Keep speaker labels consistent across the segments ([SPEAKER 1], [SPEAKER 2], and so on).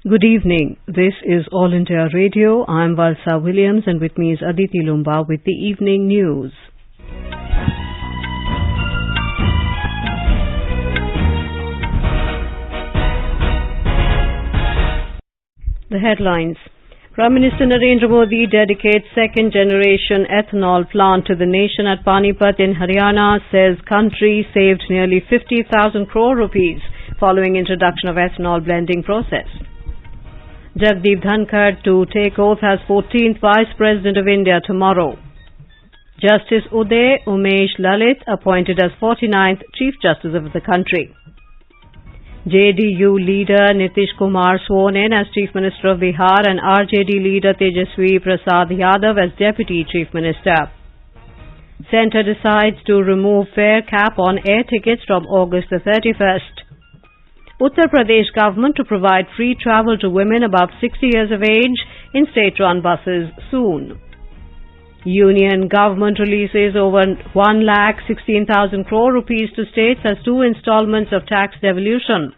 [SPEAKER 1] Good evening. This is All India Radio. I'm Valsa Williams and with me is Aditi Lumba with the evening news. The headlines. Prime Minister Narendra Modi dedicates second generation ethanol plant to the nation at Panipat in Haryana, says country saved nearly 50,000 crore rupees following introduction of ethanol blending process. Jagdeep Dhankar to take oath as 14th Vice President of India tomorrow. Justice Uday Umesh Lalit appointed as 49th Chief Justice of the country. JDU leader Nitish Kumar sworn in as Chief Minister of Bihar and RJD leader Tejaswi Prasad Yadav as Deputy Chief Minister. Centre decides to remove fare cap on air tickets from August the 31st. Uttar Pradesh government to provide free travel to women above 60 years of age in state-run buses soon. Union government releases over 1,16,000 crore rupees to states as 2 installments of tax devolution.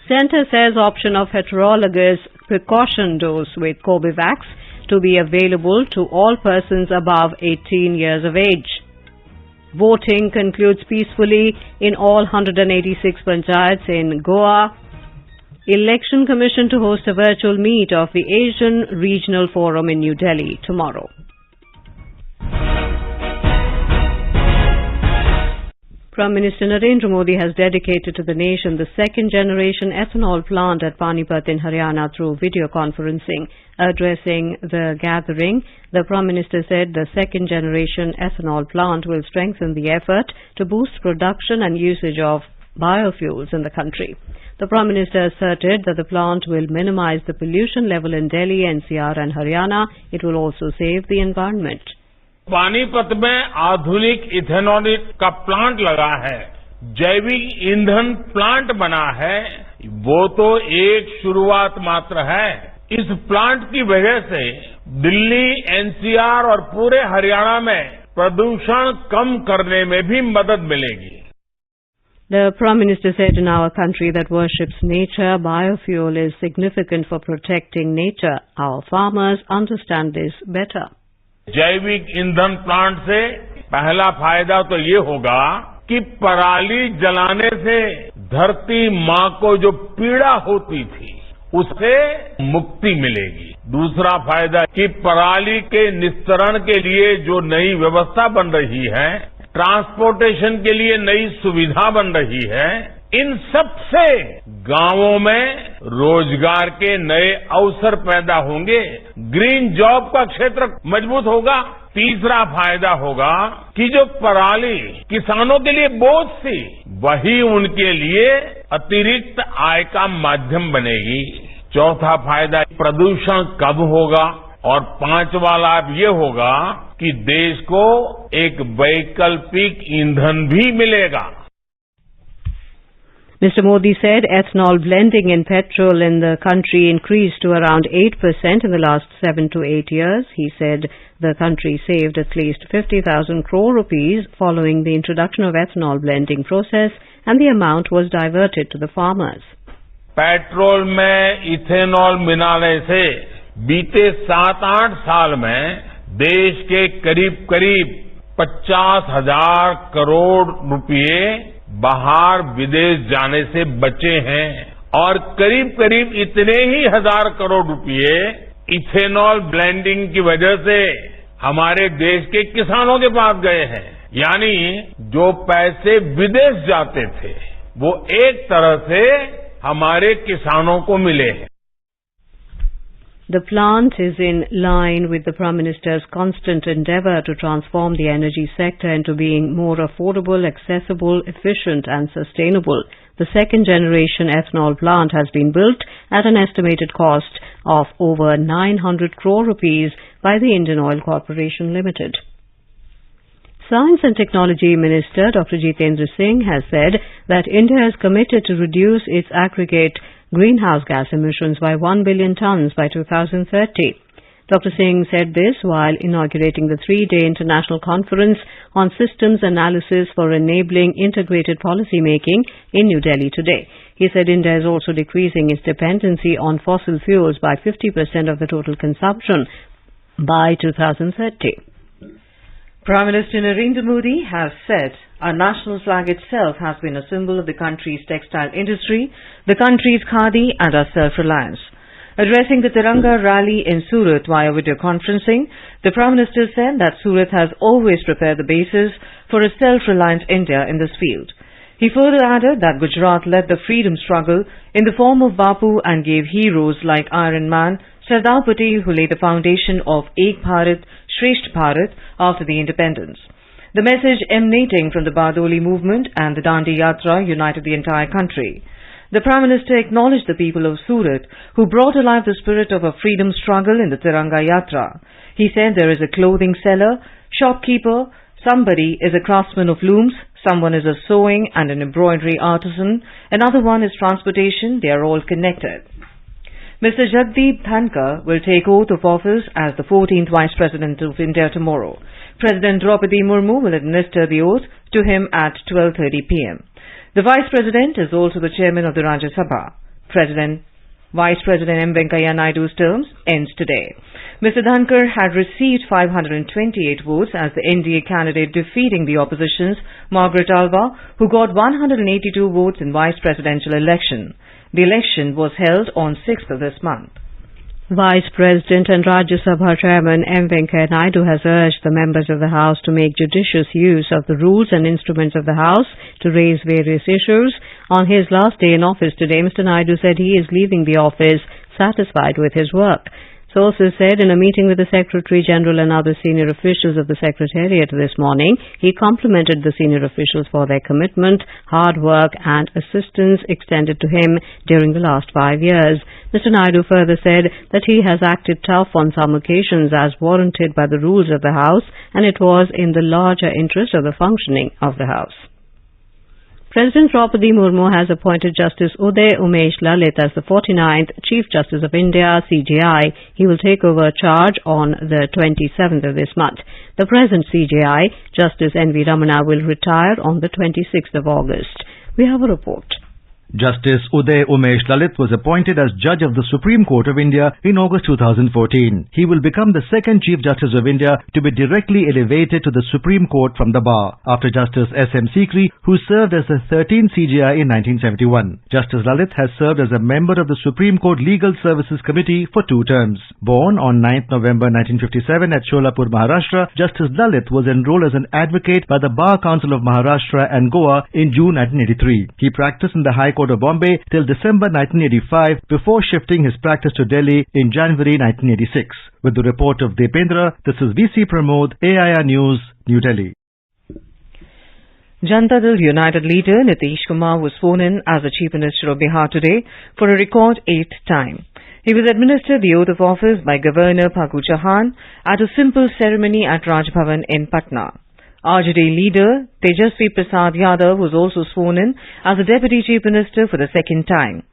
[SPEAKER 1] Centre says option of heterologous precaution dose with Cobivax to be available to all persons above 18 years of age. Voting concludes peacefully in all 186 panchayats in Goa. Election Commission to host a virtual meet of the Asian Regional Forum in New Delhi tomorrow. Prime Minister Narendra Modi has dedicated to the nation the second-generation ethanol plant at Panipat in Haryana through video conferencing. Addressing the gathering, the Prime Minister said the second-generation ethanol plant will strengthen the effort to boost production and usage of biofuels in the country. The Prime Minister asserted that the plant will minimize the pollution level in Delhi, NCR and Haryana. It will also save the environment.
[SPEAKER 2] Panipat में आधुनिक ethanol का plant लगा है, जैविक ईंधन plant बना है, वो तो एक शुरुआत मात्र है। इस प्लांट की वजह से दिल्ली, एनसीआर और पूरे हरियाणा में प्रदूषण कम करने में भी मदद मिलेगी।
[SPEAKER 1] The Prime Minister said in our country that worships nature, biofuel is significant for protecting nature. Our farmers understand this better.
[SPEAKER 2] जैविक ईंधन प्लांट से पहला फायदा तो ये होगा कि पराली जलाने से धरती माँ को जो पीड़ा होती थी उससे मुक्ति मिलेगी। दूसरा फायदा कि पराली के निस्तारण के लिए जो नई व्यवस्था बन रही है, ट्रांसपोर्टेशन के लिए नई सुविधा बन रही है, इन सब से गांवों में रोजगार के नए अवसर पैदा होंगे, ग्रीन जॉब का क्षेत्र मजबूत होगा। तीसरा फायदा होगा कि जो पराली किसानों के लिए बोझ थी, वही उनके लिए अतिरिक्त आय का माध्यम बनेगी। चौथा फायदा प्रदूषण कम होगा और पांचवा लाभ ये होगा कि देश को एक वैकल्पिक ईंधन भी मिलेगा।
[SPEAKER 1] Mr. Modi said ethanol blending in petrol in the country increased to around 8% in the last 7 to 8 years. He said the country saved at least 50,000 crore rupees following the introduction of ethanol blending process and the amount was diverted to the farmers.
[SPEAKER 2] Petrol में ethanol मिलाने से बीते 7-8 साल में देश के करीब 50,000 करोड़ रुपए बाहर विदेश जाने से बचे हैं और करीब इतने ही 1,000 करोड़ रुपए इथेनॉल ब्लेंडिंग की वजह से हमारे देश के किसानों के पास गए हैं। यानी जो पैसे विदेश जाते थे वो एक तरह से हमारे किसानों को मिले हैं।
[SPEAKER 1] The plant is in line with the Prime Minister's constant endeavour to transform the energy sector into being more affordable, accessible, efficient and sustainable. The second generation ethanol plant has been built at an estimated cost of over 900 crore rupees by the Indian Oil Corporation Limited. Science and Technology Minister Dr. Jitendra Singh has said that India is committed to reduce its aggregate greenhouse gas emissions by 1 billion tons by 2030. Dr. Singh said this while inaugurating the 3-day international conference on systems analysis for enabling integrated policy making in New Delhi today. He said India is also decreasing its dependency on fossil fuels by 50% of the total consumption by 2030.
[SPEAKER 3] Prime Minister Narendra Modi has said our national flag itself has been a symbol of the country's textile industry, the country's khadi and our self-reliance. Addressing the Tiranga rally in Surat via video conferencing, the Prime Minister said that Surat has always prepared the basis for a self-reliant India in this field. He further added that Gujarat led the freedom struggle in the form of Bapu and gave heroes like Iron Man, Sardar Patel, who laid the foundation of Ek Bharat, Shresth Bharat after the independence. The message emanating from the Bardoli movement and the Dandi Yatra united the entire country. The Prime Minister acknowledged the people of Surat who brought alive the spirit of a freedom struggle in the Tiranga Yatra. He said there is a clothing seller, shopkeeper, somebody is a craftsman of looms, someone is a sewing and an embroidery artisan, another one is transportation, they are all connected. Mr. Jagdeep Dhankar will take oath of office as the 14th Vice President of India tomorrow. President Draupadi Murmu will administer the oath to him at 12:30 p.m. The Vice President is also the Chairman of the Rajya Sabha. Vice President M. Venkaiah Naidu's terms ends today. Mr. Dhankar had received 528 votes as the NDA candidate, defeating the opposition's Margaret Alva, who got 182 votes in vice presidential election. The election was held on 6th of this month.
[SPEAKER 1] Vice President and Rajya Sabha Chairman M. Venkaiah Naidu has urged the members of the House to make judicious use of the rules and instruments of the House to raise various issues. On his last day in office today, Mr. Naidu said he is leaving the office satisfied with his work. Sources said in a meeting with the Secretary General and other senior officials of the Secretariat this morning, he complimented the senior officials for their commitment, hard work and assistance extended to him during the last 5 years. Mr. Naidu further said that he has acted tough on some occasions as warranted by the rules of the House, and it was in the larger interest of the functioning of the House. President Draupadi Murmu has appointed Justice Uday Umesh Lalit as the 49th Chief Justice of India, CJI. He will take over charge on the 27th of this month. The present CJI, Justice N.V. Ramana, will retire on the 26th of August. We have a report.
[SPEAKER 4] Justice Uday Umesh Lalit was appointed as Judge of the Supreme Court of India in August 2014. He will become the second Chief Justice of India to be directly elevated to the Supreme Court from the bar, after Justice S.M. Sikri, who served as the 13th CJI in 1971. Justice Lalit has served as a member of the Supreme Court Legal Services Committee for 2 terms. Born on 9th November 1957 at Sholapur, Maharashtra, Justice Lalit was enrolled as an advocate by the Bar Council of Maharashtra and Goa in June 1983. He practiced in the High Court of Bombay till December 1985 before shifting his practice to Delhi in January 1986. With the report of Dependra, this is VC Pramod, AIR News, New Delhi.
[SPEAKER 3] Janata Dal United leader Nitish Kumar was sworn in as the Chief Minister of Bihar today for a record 8th time. He was administered the oath of office by Governor Phagu Chauhan at a simple ceremony at Raj Bhavan in Patna. RJD leader Tejasvi Prasad Yadav was also sworn in as the Deputy Chief Minister for the second time.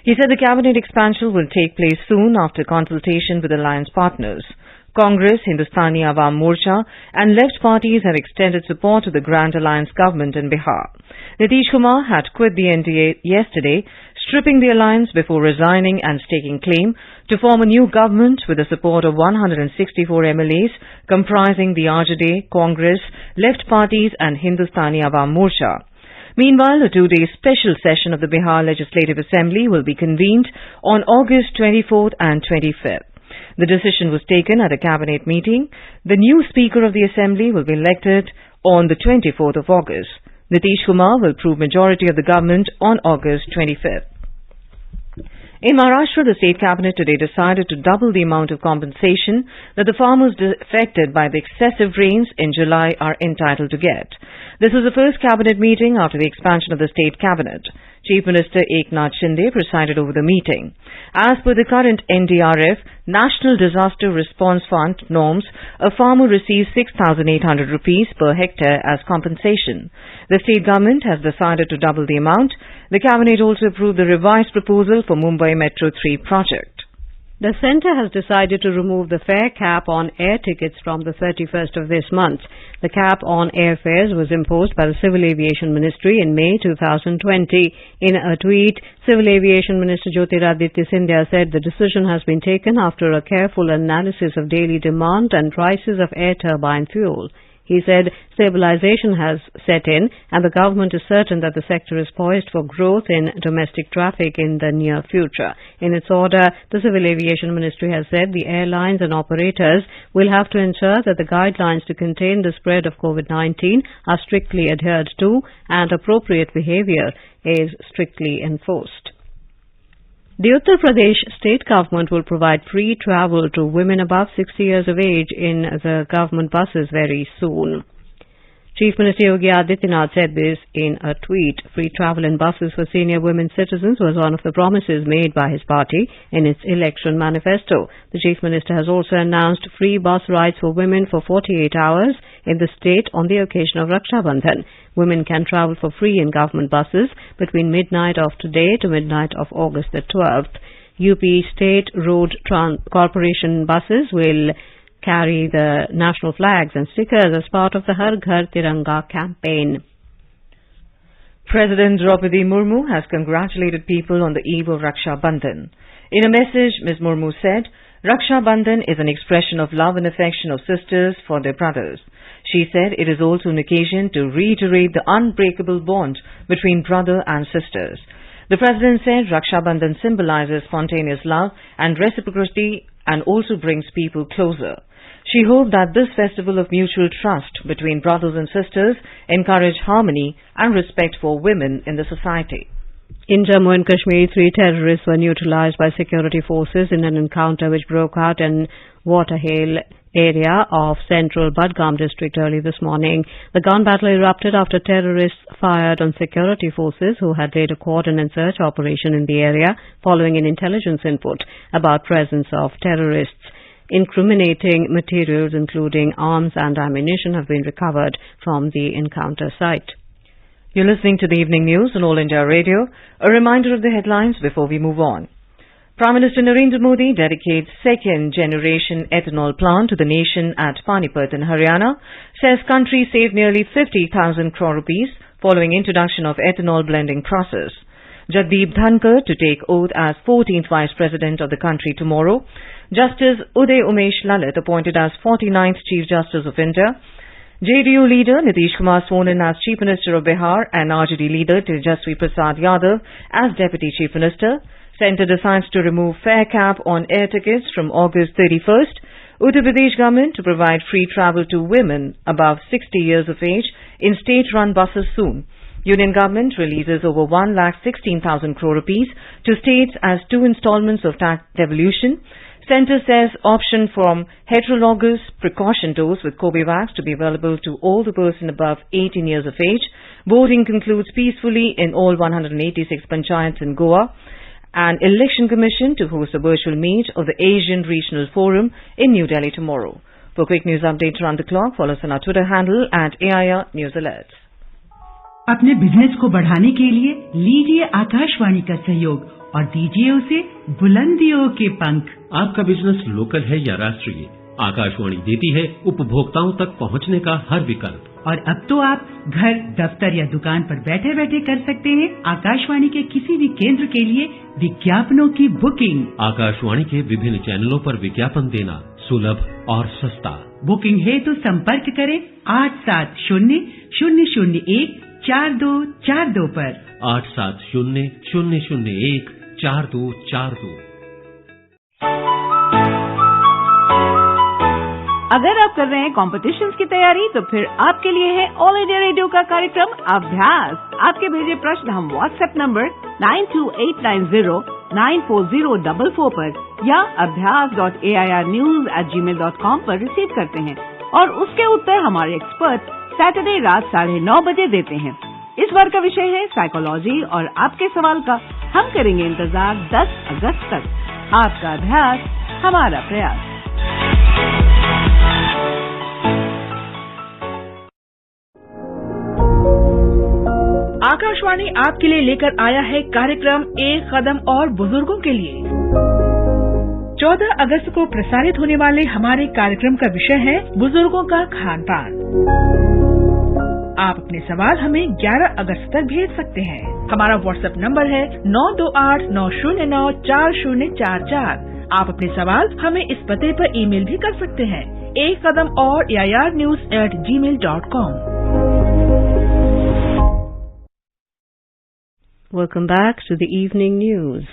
[SPEAKER 3] He said the cabinet expansion will take place soon after consultation with alliance partners. Congress, Hindustani Awam Morcha and left parties had extended support to the Grand Alliance government in Bihar. Nitish Kumar had quit the NDA yesterday, stripping the alliance before resigning and staking claim to form a new government with the support of 164 MLAs comprising the RJD, Congress, left parties and Hindustani Awam Morcha. Meanwhile, a 2-day special session of the Bihar Legislative Assembly will be convened on August 24th and 25th. The decision was taken at a cabinet meeting. The new Speaker of the Assembly will be elected on the 24th of August. Nitish Kumar will prove majority of the government on August 25th. In Maharashtra, the State Cabinet today decided to double the amount of compensation that the farmers affected by the excessive rains in July are entitled to get. This was the first cabinet meeting after the expansion of the State Cabinet. Chief Minister Eknath Shinde presided over the meeting. As per the current NDRF, National Disaster Response Fund norms, a farmer receives 6,800 rupees per hectare as compensation. The state government has decided to double the amount. The cabinet also approved the revised proposal for Mumbai Metro 3 project.
[SPEAKER 1] The centre has decided to remove the fare cap on air tickets from the 31st of this month. The cap on airfares was imposed by the Civil Aviation Ministry in May 2020. In a tweet, Civil Aviation Minister Jyotiraditya Scindia said the decision has been taken after a careful analysis of daily demand and prices of air turbine fuel. He said stabilization has set in and the government is certain that the sector is poised for growth in domestic traffic in the near future. In its order, the Civil Aviation Ministry has said the airlines and operators will have to ensure that the guidelines to contain the spread of COVID-19 are strictly adhered to and appropriate behavior is strictly enforced. The Uttar Pradesh state government will provide free travel to women above 60 years of age in the government buses very soon. Chief Minister Yogi Adityanath said this in a tweet. Free travel in buses for senior women citizens was one of the promises made by his party in its election manifesto. The Chief Minister has also announced free bus rides for women for 48 hours in the state on the occasion of Raksha Bandhan. Women can travel for free in government buses between midnight of today to midnight of August the 12th. UP State Road Corporation buses will carry the national flags and stickers as part of the Har Ghar Tiranga campaign.
[SPEAKER 3] President Draupadi Murmu has congratulated people on the eve of Raksha Bandhan. In a message, Ms. Murmu said, Raksha Bandhan is an expression of love and affection of sisters for their brothers. She said it is also an occasion to reiterate the unbreakable bond between brother and sisters. The President said Raksha Bandhan symbolizes spontaneous love and reciprocity and also brings people closer. She hoped that this festival of mutual trust between brothers and sisters encourage harmony and respect for women in the society.
[SPEAKER 1] In Jammu and Kashmir, 3 terrorists were neutralized by security forces in an encounter which broke out in Waterhill area of central Budgam district early this morning. The gun battle erupted after terrorists fired on security forces who had laid a cordon and search operation in the area following an intelligence input about presence of terrorists. Incriminating materials including arms and ammunition have been recovered from the encounter site.
[SPEAKER 3] You're listening to the evening news on All India Radio. A reminder of the headlines before we move on. Prime Minister Narendra Modi dedicates second-generation ethanol plant to the nation at Panipat in Haryana, says country saved nearly 50,000 crore rupees following introduction of ethanol blending process. Jagdeep Dhankar to take oath as 14th Vice President of the country tomorrow. Justice Uday Umesh Lalit appointed as 49th Chief Justice of India. JDU leader Nitish Kumar sworn in as Chief Minister of Bihar and RJD leader Tejasvi Prasad Yadav as Deputy Chief Minister. Centre decides to remove fare cap on air tickets from August 31st. Uttar Pradesh government to provide free travel to women above 60 years of age in state-run buses soon. Union government releases over 1,16,000 crore rupees to states as 2 installments of tax devolution. Centre says option from heterologous precaution dose with Cobivax to be available to all the person above 18 years of age. Voting concludes peacefully in all 186 panchayats in Goa. An election commission to host a virtual meet of the Asian Regional Forum in New Delhi tomorrow. For quick news updates around the clock, follow us on our Twitter handle at AIR News Alerts.
[SPEAKER 5] अपने business को बढ़ाने के लिए लीजिए आकाशवाणी का सहयोग और दीजिए उसे बुलंदियों के पंख।
[SPEAKER 6] आपका बिजनेस लोकल है या राष्ट्रीय, आकाशवाणी देती है उपभोक्ताओं तक पहुंचने का हर विकल्प।
[SPEAKER 5] और अब तो आप घर, दफ्तर या दुकान पर बैठे बैठे कर सकते हैं आकाशवाणी के किसी भी केंद्र के लिए विज्ञापनों की बुकिंग। आकाशवाणी के विभिन्न चैनलों पर विज्ञापन देना सुलभ और सस्ता। बुकिंग है तो संपर्क करें 8700014242 पर
[SPEAKER 6] 8700014242।
[SPEAKER 7] अगर आप कर रहे हैं कॉम्पिटिशन्स की तैयारी तो फिर आपके लिए है ऑल इंडिया रेडियो का कार्यक्रम अभ्यास। आपके भेजे प्रश्न हम व्हाट्सएप नंबर 9289094044 पर या abhyas.airnews@gmail.com पर रिसीव करते हैं और उसके उत्तर हमारे एक्सपर्ट सैटरडे रात 9:30 बजे देते हैं। इस बार का विषय है साइकोलॉजी और आपके सवाल का हम करेंगे इंतजार 10 अगस्त तक। आपका अभ्यास हमारा प्रयास।
[SPEAKER 8] आकाशवाणी आपके लिए लेकर आया है कार्यक्रम एक कदम और बुजुर्गों के लिए। 14 14 अगस्त को प्रसारित होने वाले हमारे कार्यक्रम का विषय है बुजुर्गों का खान पान। आप अपने सवाल हमें 11 अगस्त तक भेज सकते हैं। हमारा व्हाट्सएप नंबर है 9289094044। आप अपने सवाल हमें इस पते पर ईमेल भी कर सकते हैं, एक कदम और airnews@gmail.com।
[SPEAKER 1] Welcome back to the evening news.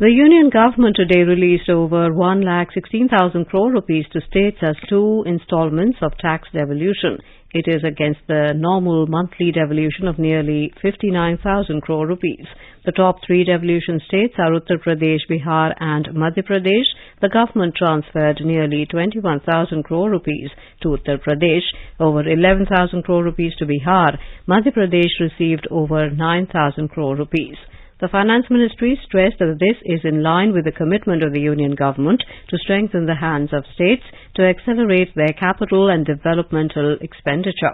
[SPEAKER 1] The Union Government today released over 1,16,000 crore rupees to states as 2 installments of tax devolution. It is against the normal monthly devolution of nearly 59,000 crore rupees. The top 3 devolution states are Uttar Pradesh, Bihar and Madhya Pradesh. The government transferred nearly 21,000 crore rupees to Uttar Pradesh, over 11,000 crore rupees to Bihar. Madhya Pradesh received over 9,000 crore rupees. The Finance Ministry stressed that this is in line with the commitment of the Union Government to strengthen the hands of states to accelerate their capital and developmental expenditure.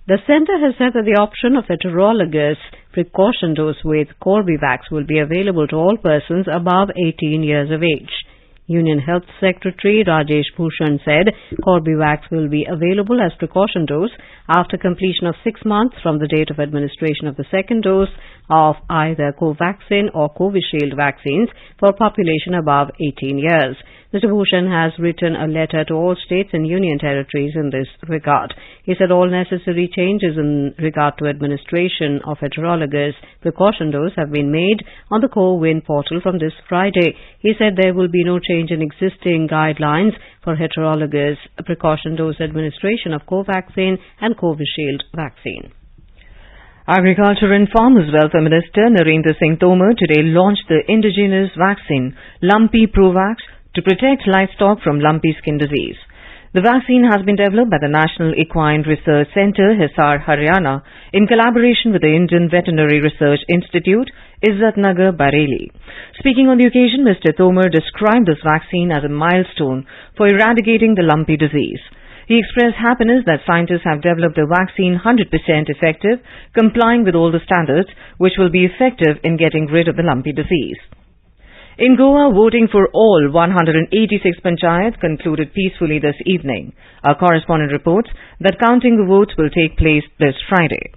[SPEAKER 1] The centre has said that the option of heterologous precaution dose with Corbevax will be available to all persons above 18 years of age. Union Health Secretary Rajesh Bhushan said Corbevax will be available as precaution dose after completion of 6 months from the date of administration of the second dose of either Covaxin or Covishield vaccines for population above 18 years. Mr. Bhushan has written a letter to all states and union territories in this regard. He said all necessary changes in regard to administration of heterologous precaution dose have been made on the CoWIN portal from this Friday. He said there will be no change in existing guidelines for heterologous precaution dose administration of Covaxin and Covishield vaccine.
[SPEAKER 3] Agriculture and Farmers Welfare Minister Narendra Singh Tomar today launched the indigenous vaccine Lumpy Provax to protect livestock from lumpy skin disease. The vaccine has been developed by the National Equine Research Centre, Hisar, Haryana, in collaboration with the Indian Veterinary Research Institute, Izzatnagar, Bareilly. Speaking on the occasion, Mr. Tomar described this vaccine as a milestone for eradicating the lumpy disease. He expressed happiness that scientists have developed a vaccine 100% effective, complying with all the standards, which will be effective in getting rid of the lumpy disease. In Goa, voting for all 186 panchayats concluded peacefully this evening. Our correspondent reports that counting the votes will take place this Friday.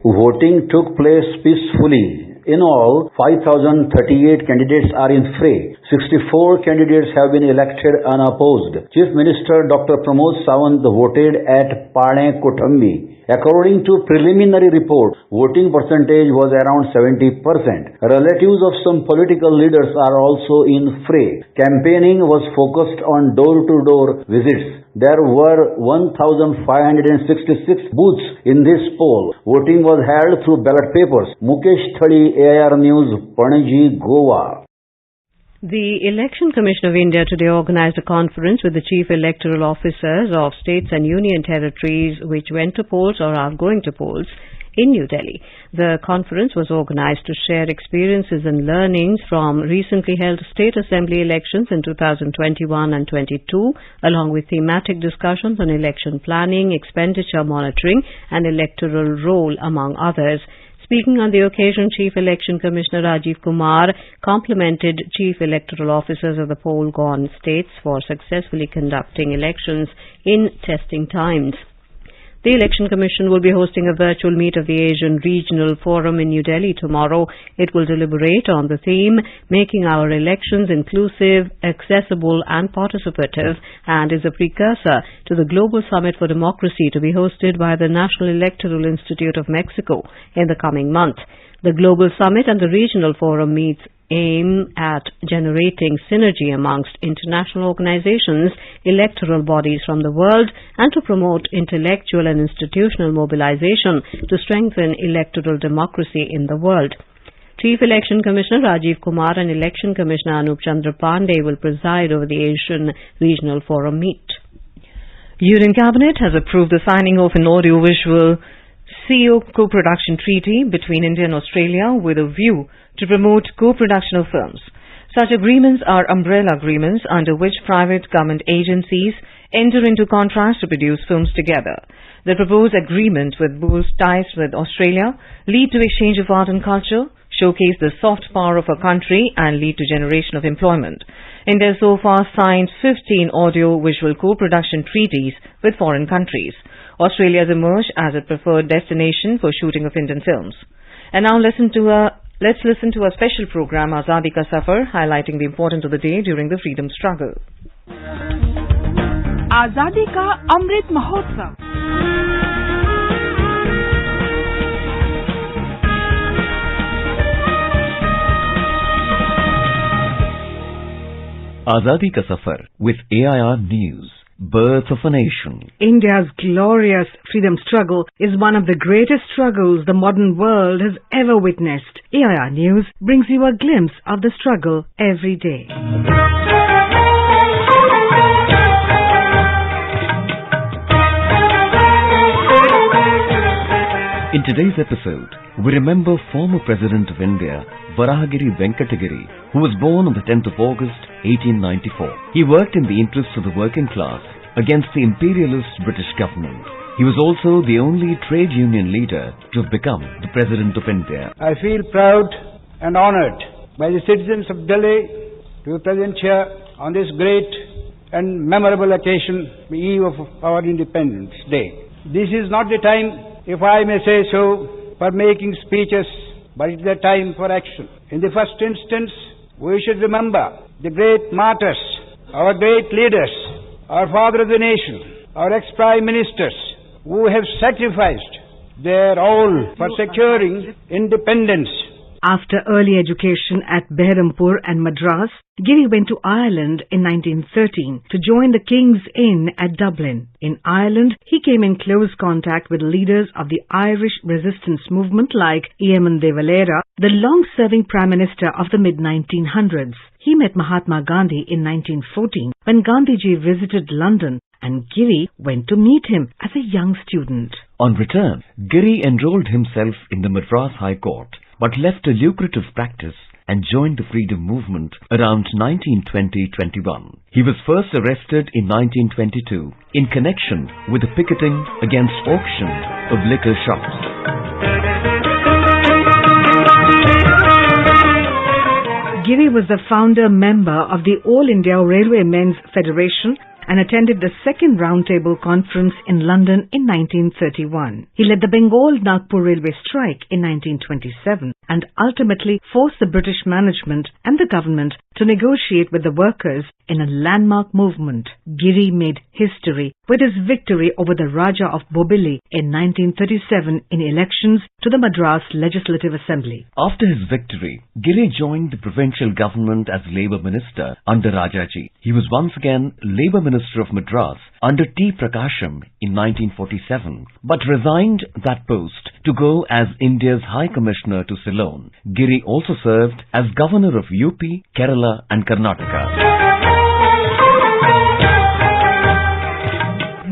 [SPEAKER 9] Voting took place peacefully. In all, 5,038 candidates are in fray. 64 candidates have been elected unopposed. Chief Minister Dr. Pramod Sawant voted at Pane Kotambi. According to preliminary report, voting percentage was around 70%. Relatives of some political leaders are also in fray. Campaigning was focused on door-to-door visits. There were 1,566 booths in this poll. Voting was held through ballot papers. Mukesh Thadi, AIR News, Panaji, Goa.
[SPEAKER 1] The Election Commission of India today organized a conference with the chief electoral officers of states and union territories which went to polls or are going to polls in New Delhi. The conference was organized to share experiences and learnings from recently held state assembly elections in 2021 and 22, along with thematic discussions on election planning, expenditure monitoring and electoral role, among others. Speaking on the occasion, Chief Election Commissioner Rajiv Kumar complimented Chief Electoral Officers of the poll-gone states for successfully conducting elections in testing times. The Election Commission will be hosting a virtual meet of the Asian Regional Forum in New Delhi tomorrow. It will deliberate on the theme, Making Our Elections Inclusive, Accessible and Participative, and is a precursor to the Global Summit for Democracy to be hosted by the National Electoral Institute of Mexico in the coming month. The Global Summit and the Regional Forum meets aim at generating synergy amongst international organizations, electoral bodies from the world, and to promote intellectual and institutional mobilization to strengthen electoral democracy in the world. Chief Election Commissioner Rajiv Kumar and Election Commissioner Anup Chandra Pandey will preside over the Asian Regional Forum meet.
[SPEAKER 3] Union Cabinet has approved the signing of an audiovisual CEO co-production treaty between India and Australia with a view to promote co-production of films. Such agreements are umbrella agreements under which private government agencies enter into contracts to produce films together. The proposed agreement would boost ties with Australia, lead to exchange of art and culture, showcase the soft power of a country and lead to generation of employment. India so far signed 15 audio-visual co-production treaties with foreign countries. Australia has emerged as a preferred destination for shooting of Indian films. And now let's listen to a special program, Azadi Ka Safar, highlighting the importance of the day during the freedom struggle.
[SPEAKER 8] आजादी का Amrit Mahotsav.
[SPEAKER 10] Azadi Ka Safar with AIR News. Birth of a Nation.
[SPEAKER 11] India's glorious freedom struggle is one of the greatest struggles the modern world has ever witnessed. AIR News brings you a glimpse of the struggle every day.
[SPEAKER 10] In today's episode, we remember former President of India, Varahagiri Venkatagiri, who was born on the 10th of August, 1894. He worked in the interests of the working class against the imperialist British government. He was also the only trade union leader to have become the President of India.
[SPEAKER 12] I feel proud and honoured by the citizens of Delhi to be present here on this great and memorable occasion, the eve of our Independence Day. This is not the time, if I may say so, for making speeches, but it's the time for action. In the first instance, we should remember the great martyrs, our great leaders, our father of the nation, our ex-prime ministers, who have sacrificed their all for securing independence.
[SPEAKER 11] After early education at Behrampur and Madras, Giri went to Ireland in 1913 to join the King's Inn at Dublin. In Ireland, he came in close contact with leaders of the Irish resistance movement like Eamon de Valera, the long-serving Prime Minister of the mid-1900s. He met Mahatma Gandhi in 1914 when Gandhiji visited London, and Giri went to meet him as a young student.
[SPEAKER 10] On return, Giri enrolled himself in the Madras High Court, but left a lucrative practice and joined the freedom movement around 1920-21. He was first arrested in 1922 in connection with the picketing against auction of liquor shops.
[SPEAKER 11] Giri was the founder member of the All India Railway Men's Federation and attended the second Roundtable Conference in London in 1931. He led the Bengal-Nagpur Railway strike in 1927 and ultimately forced the British management and the government to negotiate with the workers in a landmark movement. Giri made history with his victory over the Raja of Bobili in 1937 in elections to the Madras Legislative Assembly.
[SPEAKER 10] After his victory, Giri joined the provincial government as Labour Minister under Rajaji. He was once again Labour Minister of Madras under T. Prakasham in 1947, but resigned that post to go as India's High Commissioner to Ceylon. Giri also served as Governor of UP, Kerala and Karnataka.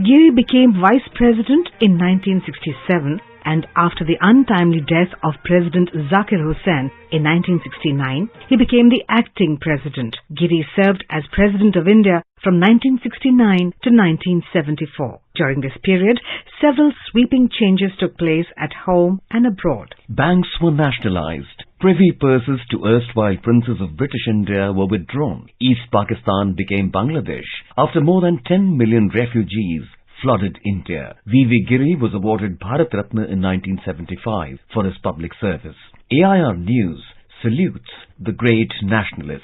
[SPEAKER 11] Giri became Vice President in 1967, and after the untimely death of President Zakir Hussain in 1969, he became the acting president. Giri served as President of India from 1969 to 1974. During this period, several sweeping changes took place at home and abroad.
[SPEAKER 10] Banks were nationalized. Privy purses to erstwhile princes of British India were withdrawn. East Pakistan became Bangladesh after more than 10 million refugees flooded India. V.V. Giri was awarded Bharat Ratna in 1975 for his public service. AIR News salutes the great nationalist.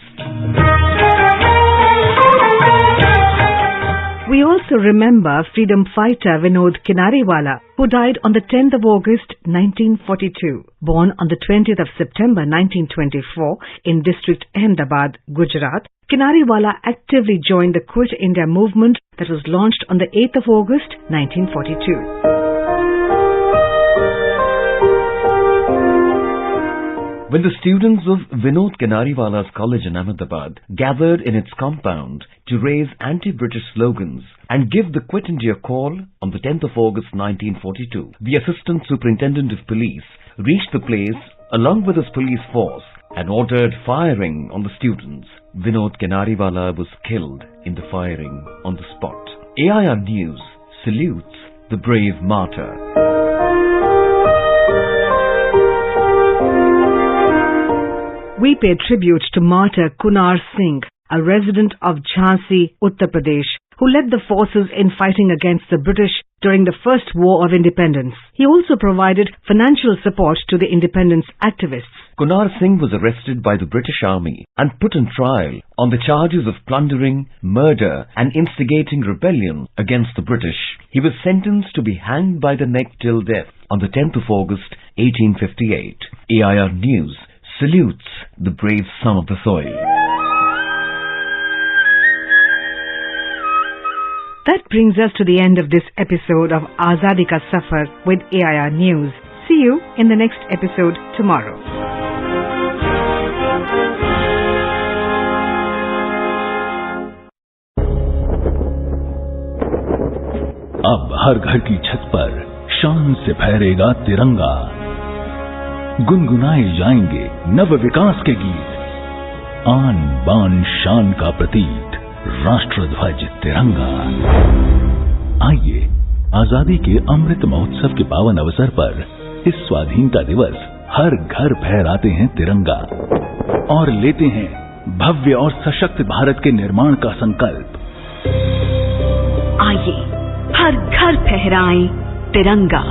[SPEAKER 11] We also remember freedom fighter Vinod Kinariwala, who died on the 10th of August 1942. Born on the 20th of September 1924 in district Ahmedabad, Gujarat, Kinariwala actively joined the Quit India movement that was launched on the 8th of August 1942.
[SPEAKER 10] When the students of Vinod Kinariwala's college in Ahmedabad gathered in its compound to raise anti-British slogans and give the Quit India call on the 10th of August 1942, the Assistant Superintendent of Police reached the place along with his police force and ordered firing on the students. Vinod Kinariwala was killed in the firing on the spot. AIR News salutes the brave martyr.
[SPEAKER 11] We pay tribute to martyr Kunar Singh, a resident of Jhansi, Uttar Pradesh, who led the forces in fighting against the British during the First War of Independence. He also provided financial support to the independence activists.
[SPEAKER 10] Kunar Singh was arrested by the British Army and put on trial on the charges of plundering, murder and instigating rebellion against the British. He was sentenced to be hanged by the neck till death on the 10th of August, 1858. AIR News salutes the brave son of the soil.
[SPEAKER 11] That brings us to the end of this episode of Azadi Ka Safar with AIR News. See you in the next episode tomorrow.
[SPEAKER 13] अब हर घर की छत पर शान से फहरेगा तिरंगा, गुनगुनाए जाएंगे नव विकास के गीत, आन बान शान का प्रतीक राष्ट्रध्वज तिरंगा। आइए आजादी के अमृत महोत्सव के पावन अवसर पर इस स्वाधीनता दिवस हर घर फहराते हैं तिरंगा और लेते हैं भव्य और सशक्त भारत के निर्माण का संकल्प।
[SPEAKER 14] आइए हर घर फहराएं तिरंगा।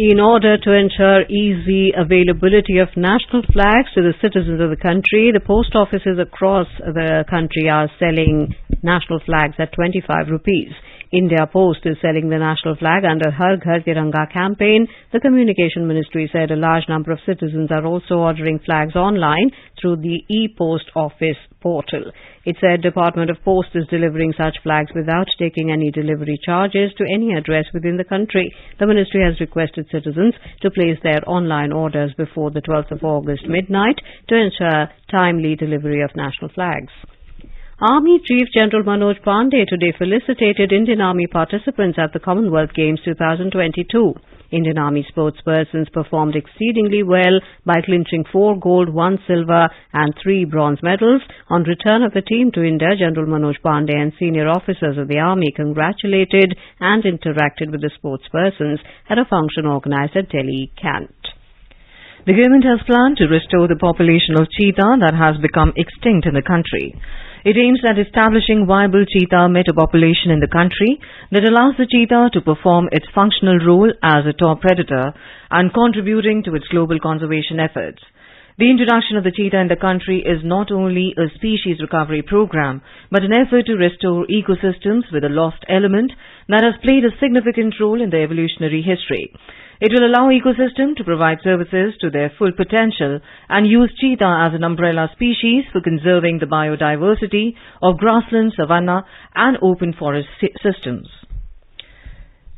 [SPEAKER 1] In order to ensure easy availability of national flags to the citizens of the country, the post offices across the country are selling national flags at 25 rupees. India Post is selling the national flag under Har Ghar Tiranga campaign. The Communication Ministry said a large number of citizens are also ordering flags online through the e-Post Office portal. It said Department of Post is delivering such flags without taking any delivery charges to any address within the country. The ministry has requested citizens to place their online orders before the 12th of August midnight to ensure timely delivery of national flags. Army Chief General Manoj Pandey today felicitated Indian Army participants at the Commonwealth Games 2022. Indian Army sportspersons performed exceedingly well by clinching 4 gold, 1 silver and 3 bronze medals. On return of the team to India, General Manoj Pandey and senior officers of the Army congratulated and interacted with the sportspersons at a function organized at Delhi, Kant.
[SPEAKER 3] The government has planned to restore the population of cheetah that has become extinct in the country. It aims at establishing viable cheetah metapopulation in the country that allows the cheetah to perform its functional role as a top predator and contributing to its global conservation efforts. The introduction of the cheetah in the country is not only a species recovery program, but an effort to restore ecosystems with a lost element that has played a significant role in their evolutionary history. It will allow ecosystem to provide services to their full potential and use cheetah as an umbrella species for conserving the biodiversity of grassland, savanna and open forest systems.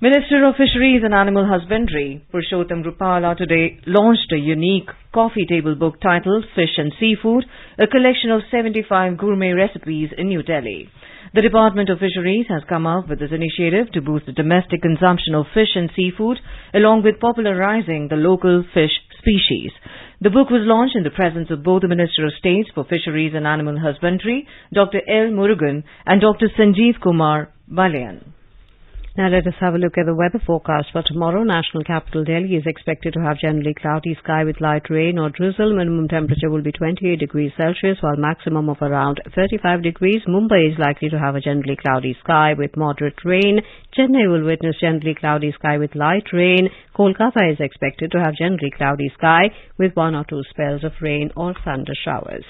[SPEAKER 3] Minister of Fisheries and Animal Husbandry, Purushottam Rupala, today launched a unique coffee table book titled Fish and Seafood, a collection of 75 gourmet recipes in New Delhi. The Department of Fisheries has come up with this initiative to boost the domestic consumption of fish and seafood, along with popularizing the local fish species. The book was launched in the presence of both the Minister of State for Fisheries and Animal Husbandry, Dr. L. Murugan, and Dr. Sanjeev Kumar Balian.
[SPEAKER 1] Now let us have a look at the weather forecast for tomorrow. National capital Delhi is expected to have generally cloudy sky with light rain or drizzle. Minimum temperature will be 28 degrees Celsius while maximum of around 35 degrees. Mumbai is likely to have a generally cloudy sky with moderate rain. Chennai will witness generally cloudy sky with light rain. Kolkata is expected to have generally cloudy sky with 1 or 2 spells of rain or thunder showers.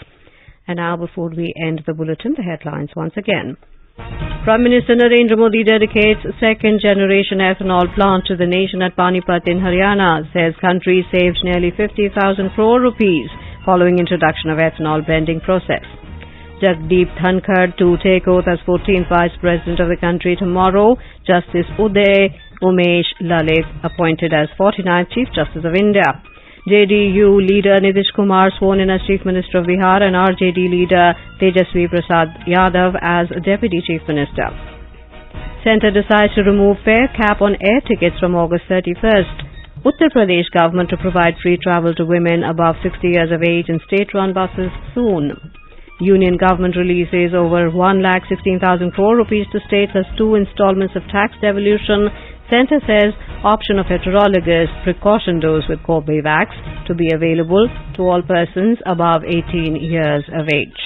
[SPEAKER 1] And now before we end the bulletin, the headlines once again. Prime Minister Narendra Modi dedicates second-generation ethanol plant to the nation at Panipat in Haryana. Says country saved nearly 50,000 crore rupees following introduction of ethanol blending process. Jagdeep Dhankar to take oath as 14th Vice President of the country tomorrow. Justice Uday Umesh Lalit appointed as 49th Chief Justice of India. JDU leader Nitish Kumar sworn in as Chief Minister of Bihar and RJD leader Tejasvi Prasad Yadav as Deputy Chief Minister. Centre decides to remove fare cap on air tickets from August 31st. Uttar Pradesh government to provide free travel to women above 60 years of age in state-run buses soon. Union government releases over 1,16,000 crore rupees to states as 2 installments of tax devolution. centre says option of heterologous precaution dose with Corbevax to be available to all persons above 18 years of age.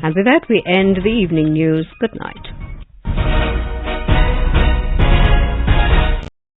[SPEAKER 1] And with that, we end the evening news. Good night.